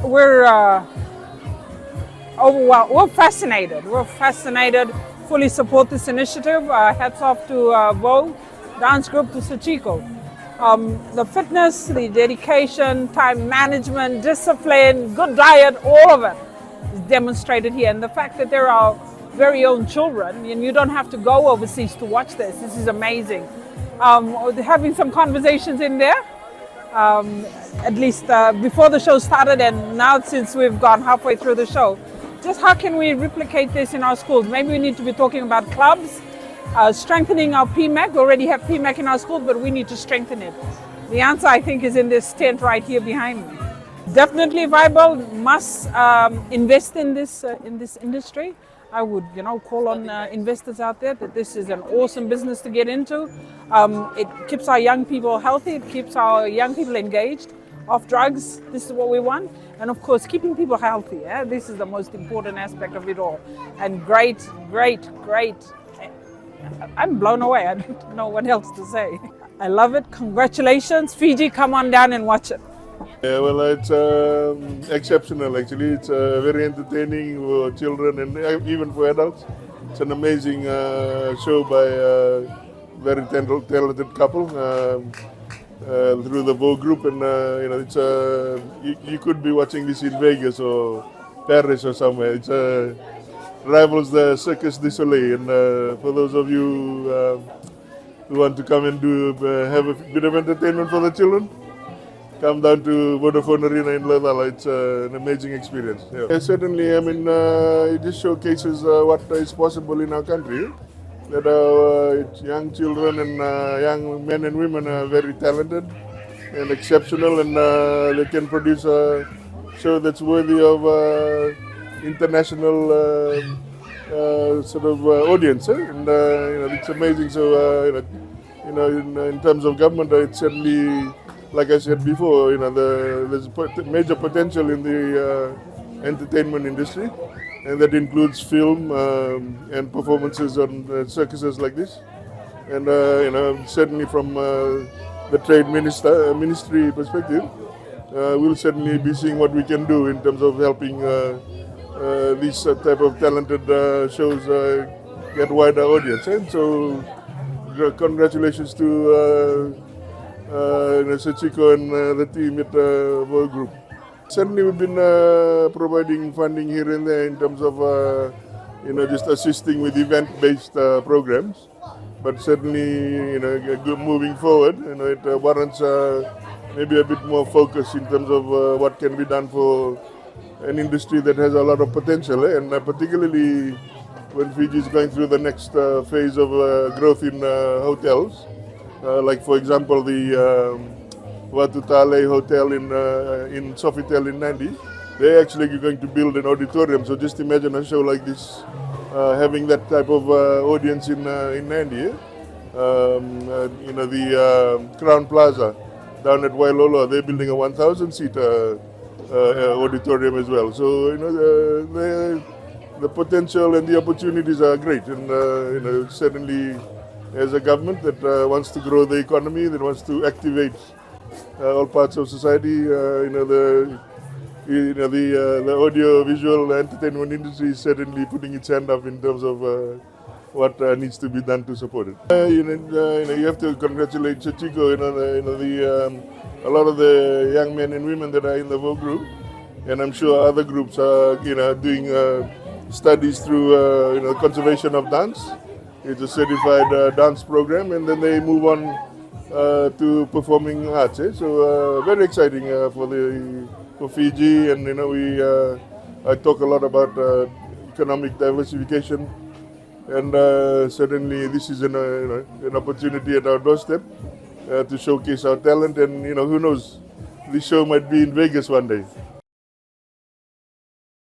we're overwhelmed. We're fascinated. We're fascinated. Fully support this initiative. Hats off to VOU dance group, to Sachiko. The fitness, the dedication, time management, discipline, good diet, all of it is demonstrated here. And the fact that there are very own children, and you don't have to go overseas to watch this. This is amazing. Having some conversations in there, at least before the show started, and now since we've gone halfway through the show, just how can we replicate this in our schools? Maybe we need to be talking about clubs, strengthening our PMAC. We already have PMAC in our schools, but we need to strengthen it. The answer, I think, is in this tent right here behind me. Definitely viable. Must invest in this industry. I would, call on investors out there that this is an awesome business to get into. It keeps our young people healthy. It keeps our young people engaged, off drugs. This is what we want. And of course, keeping people healthy. This is the most important aspect of it all. And great. I'm blown away. I don't know what else to say. I love it. Congratulations. Fiji, come on down and watch it. Yeah, well, it's exceptional actually. It's very entertaining for children and even for adults. It's an amazing show by a very talented couple through the VOU group, and it's you could be watching this in Vegas or Paris or somewhere. It's rivals the Circus du Soleil, and for those of you who want to come and have a bit of entertainment for the children, come down to Vodafone Arena in Ladala. It's an amazing experience. Yeah, certainly, I mean, it just showcases what is possible in our country. That young children and young men and women are very talented and exceptional, and they can produce a show that's worthy of international sort of audience. And it's amazing. So, in terms of government, it's certainly, like I said before, there's major potential in the entertainment industry, and that includes film and performances on circuses like this. And certainly from the trade ministry perspective, we'll certainly be seeing what we can do in terms of helping these type of talented shows get wider audience. And so, congratulations to Sachiko and the team at VOU Group. Certainly we've been providing funding here and there in terms of just assisting with event-based programs. But certainly, moving forward, it warrants maybe a bit more focus in terms of what can be done for an industry that has a lot of potential, and particularly when Fiji is going through the next phase of growth in hotels. Like for example, the Watutale Hotel in Sofitel in Nandi, they're actually going to build an auditorium. So just imagine a show like this having that type of audience in Nandi. The Crown Plaza down at Wailolo, they're building a 1,000-seat auditorium as well. So the potential and the opportunities are great, and certainly, as a government that wants to grow the economy, that wants to activate all parts of society, the audio visual entertainment industry is certainly putting its hand up in terms of what needs to be done to support it. You have to congratulate Sachiko. A lot of the young men and women that are in the VOU group, and I'm sure other groups are doing studies through conservation of dance. It's a certified dance program, and then they move on to performing arts. So very exciting for Fiji, and I talk a lot about economic diversification, and certainly this is an opportunity at our doorstep to showcase our talent, and who knows, this show might be in Vegas one day.